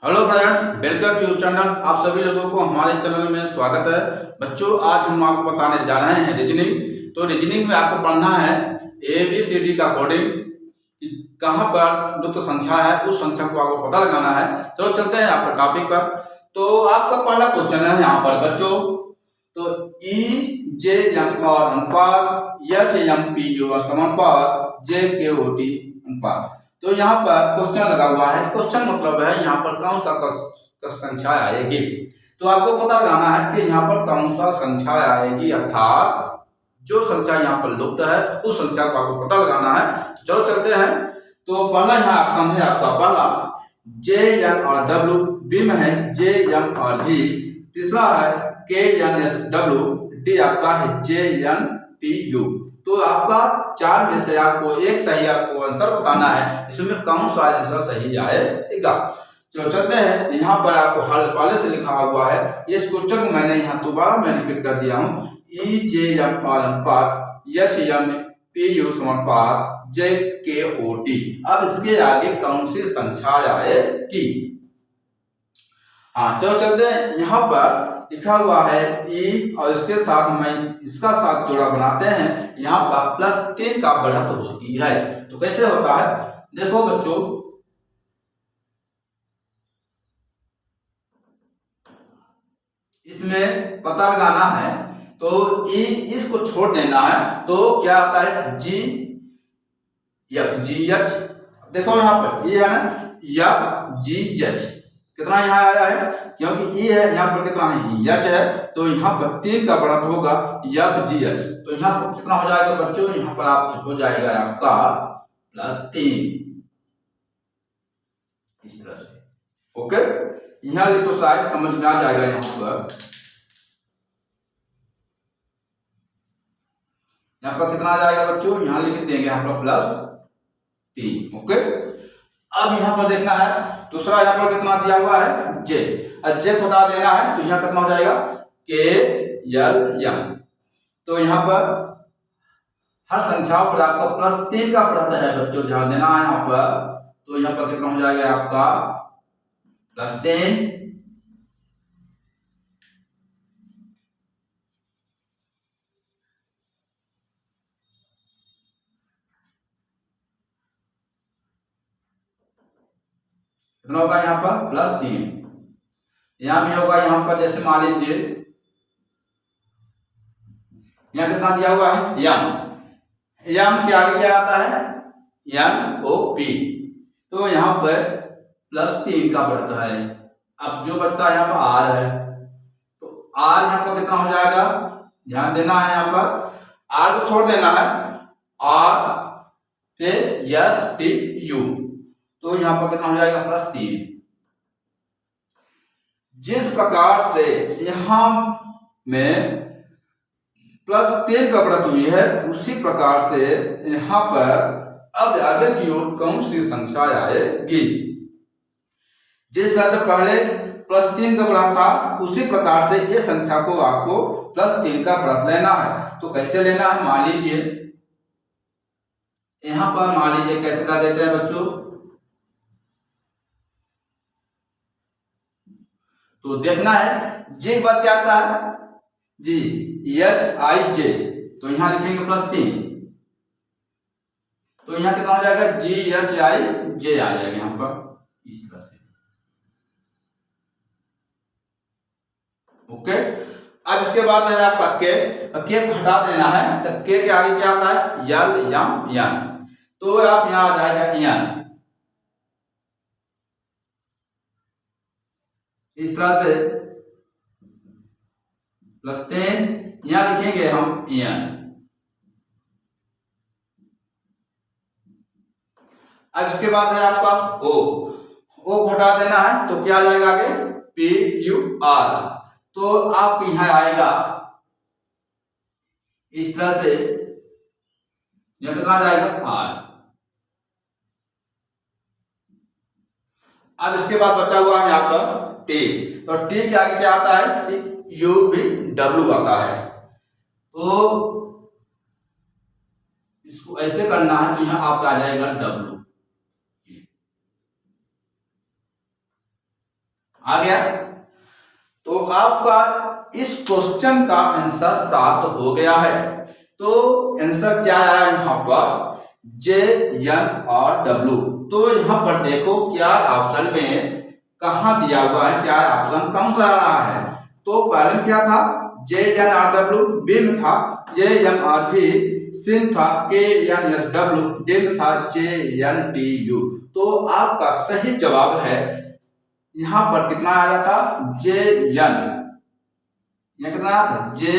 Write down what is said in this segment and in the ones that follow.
Hello friends, welcome to your channel. आप सभी लोगों को हमारे चैनल में स्वागत है। बच्चों, आज हम आपको बताने जा रहे हैं रीजनिंग। तो रीजनिंग में आपको पढ़ना है ABCD का कोडिंग। कहाँ पर जो तो संख्या है उस संख्या को आपको पता लगाना है। चलो चलते हैं आपके टॉपिक पर। तो आपका पहला क्वेश्चन है यहाँ पर बच्चों, तो EJM और अनुपात, HMPU और समानुपात, JKOT अनुपात। तो यहाँ पर क्वेश्चन लगा हुआ है। क्वेश्चन मतलब है यहाँ पर कौन सा संख्या आएगी। तो आपको पता लगाना है कि यहाँ पर कौन सा संख्या आएगी, अर्थात जो संख्या यहाँ पर लुप्त है उस संख्या को आपको पता लगाना है। तो चलो चलते हैं। तो पहला यहाँ ऑप्शन है आपका पहला JN और W, बी में है JM और G, तीसरा है KNSW, डी आपका है JNTU। तो आपका चार में से आपको एक सही आपको आंसर बताना है, इसमें कौन सा आंसर सही आएगा। चलो चलते हैं। यहाँ पर आपको हल पहले से लिखा हुआ है। इस क्वेश्चन को मैंने यहाँ दोबारा मैं रिपीट कर दिया हूँ। EJM और अनुपात, HMPU समानुपात, JKOT। अब इसके आगे कौन सी संख्या आएगी। हाँ चलो चलते हैं। यहाँ पर लिखा हुआ है E और इसके साथ में इसका साथ जोड़ा बनाते हैं। यहाँ पर +3 का बढ़त होती है। तो कैसे होता है देखो बच्चों, इसमें पता लगाना है। तो E इसको छोड़ देना है तो क्या आता है GFGH। देखो यहाँ पर E है ना, FGH कितना यहाँ आया है, क्योंकि E है यहाँ पर कितना है H है, तो यहाँ पर 3 का बढ़त होगा FGH। तो यहाँ पर कितना हो जाएगा बच्चों, यहाँ पर आप हो जाएगा आपका +3 इस तरह से। ओके, यहाँ लिखो, शायद समझ में आ जाएगा। यहाँ पर कितना आ जाएगा बच्चों, यहाँ लिख देंगे यहाँ पर +3। ओके, अब यहाँ पर देखना है दूसरा, यहाँ पर कितना दिया हुआ है J, और J को हटा देना है तो यहाँ कितना हो जाएगा KLM। तो यहाँ पर हर संख्याओं पर आपका +3 का बढ़त है बच्चों, ध्यान देना है यहाँ पर। तो यहाँ पर कितना हो जाएगा आपका +10, कितना होगा यहाँ पर +3। यहाँ भी होगा, यहाँ पर जैसे मान लीजिए यहाँ कितना दिया हुआ है M के आगे क्या आता है NOP। तो यहाँ पर +3 का बढ़ता है। अब जो बचता है यहाँ पर R है, तो R यहाँ पर कितना हो जाएगा, ध्यान देना है। यहाँ पर R को छोड़ देना है, R फिर STU। तो यहाँ पर कितना हो जाएगा +3। जिस प्रकार से यहाँ में +3 का बढ़त हुई है, उसी प्रकार से यहाँ पर अब आगे की ओर कौन सी संख्या आएगी। जिस तरह से पहले +3 का बढ़त था, उसी प्रकार से ये संख्या को आपको +3 का बढ़त लेना है। तो कैसे लेना है, मान लीजिए यहाँ पर मान लीजिए कैसे कर देते हैं बच्चों। तो देखना है J बात क्या आता है GHIJ। तो यहाँ लिखेंगे +3, तो यहाँ कितना हो जाएगा GHIJ आ जाएगा यहाँ पर इस तरह से। ओके, अब इसके बाद है आपका K को हटा देना है। तो K के आगे क्या आता है LMN। तो आप यहाँ आ जाएगा N इस तरह से +10, यहाँ लिखेंगे हम N। अब इसके बाद है आपका O को हटा देना है तो क्या आ जाएगा आगे PQR। तो आप यहाँ आएगा इस तरह से, यह कितना आ जाएगा R। अब इसके बाद बचा हुआ है यहाँ पर T। तो T के आगे क्या आता है UVW आता है। तो इसको ऐसे करना है तो यहाँ आपका आ जाएगा W। आ गया। तो आपका इस क्वेश्चन का आंसर प्राप्त हो गया है। तो आंसर क्या आया यहाँ पर, जे एन और डब्ल्यू। तो यहाँ पर देखो क्या ऑप्शन में कहाँ दिया हुआ है, क्या ऑप्शन कौन सा आ रहा है। तो पहले क्या था, J N R W, B में था जे एम आर भी, सी था के एन एस डब्ल्यू, डी में था जे एन टी यू। तो आपका सही जवाब है यहाँ पर कितना आया था, जे एन, यह कितना था, जे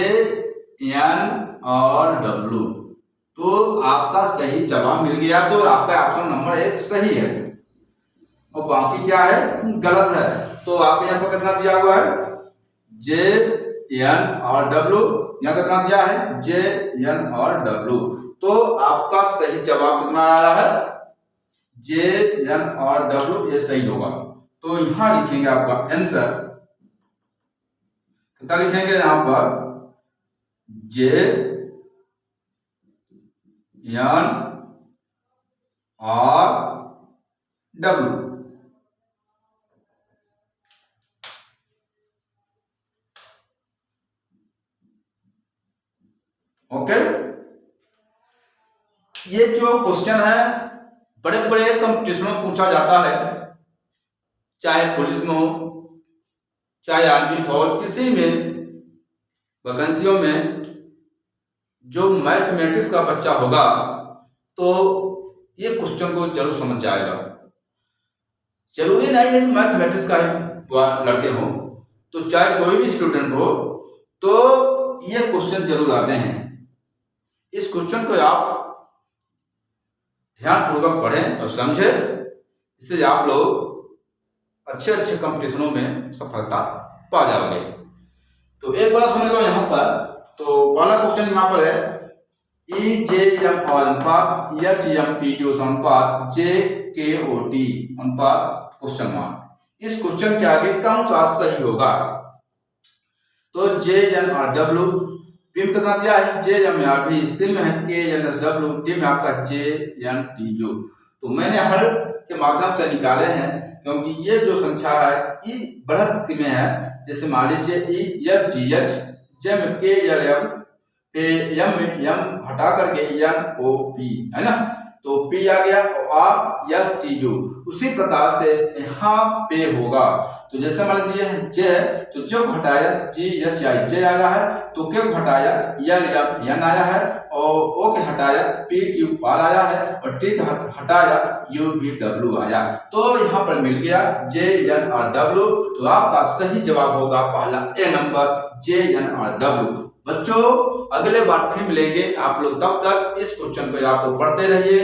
एन और डब्ल्यू। तो आपका सही जवाब मिल गया। तो आपका ऑप्शन नंबर 1 सही है और बाकी क्या है, गलत है। तो आप यहाँ पर कितना दिया हुआ है, जे एन और डब्ल्यू, यहाँ कितना दिया है, जे एन और डब्ल्यू। तो आपका सही जवाब कितना आ रहा है, जे एन और डब्ल्यू, ये सही होगा। तो यहां लिखेंगे आपका आंसर कितना लिखेंगे, यहां पर जे एन और डब्ल्यू। ओके, ये जो क्वेश्चन है बड़े बड़े कंपटीशन में पूछा जाता है, चाहे पुलिस में हो, चाहे आर्मी फौज, किसी में वैकेंसियों में जो मैथमेटिक्स का बच्चा होगा तो ये क्वेश्चन को जरूर समझ जाएगा। जरूरी नहीं है कि मैथमेटिक्स का ही लड़के हो, तो चाहे कोई भी स्टूडेंट हो तो ये क्वेश्चन जरूर आते हैं। इस क्वेश्चन को आप ध्यानपूर्वक पढ़ें और समझें, इससे आप लोग अच्छे अच्छे कंपटीशनों में सफलता पा जाओगे। तो एक बार समझ लो यहाँ पर। तो पहला क्वेश्चन यहाँ पर है, ई जे एम अनुपात एच एम पी क्यू अनुपात जे के ओ टी अनुपात क्वेश्चन मार्क। इस क्वेश्चन के आगे कौन सा सही होगा। तो J N R W, P में कितना दिया है, जे एम आर भी, सी में है के एन एस डब्ल्यू, डी में आपका जे एन टी यू। तो मैंने हल के माध्यम से निकाले हैं, क्योंकि ये जो संख्या है ई बढ़त में है। जैसे मान लीजिए ई एफ जी एच, जे में के एल एम, एम में एम हटा करके एन ओ पी, है ना। तो पी आ गया और आर एस टी यू। उसी प्रकार से यहाँ पे होगा। तो जैसे मान लीजिए जे, तो जो हटाया जी एच आई, जे आया है, तो के हटाया एल एम एन आया है, और ओ के हटाया पी क्यू आर आया है, और टी का हटाया यू भी डब्ल्यू आया। तो यहाँ पर मिल गया जे एन आर डब्ल्यू। तो आपका सही जवाब होगा पहला A number, J N R W. बच्चों अगले बार फिर मिलेंगे आप लोग, तब तक इस क्वेश्चन को आप लोग पढ़ते रहिए,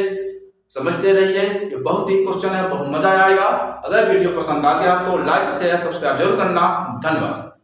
समझते रहिए। ये बहुत ही क्वेश्चन है, बहुत मजा आएगा। अगर वीडियो पसंद आ गया तो लाइक शेयर सब्सक्राइब जरूर करना। धन्यवाद।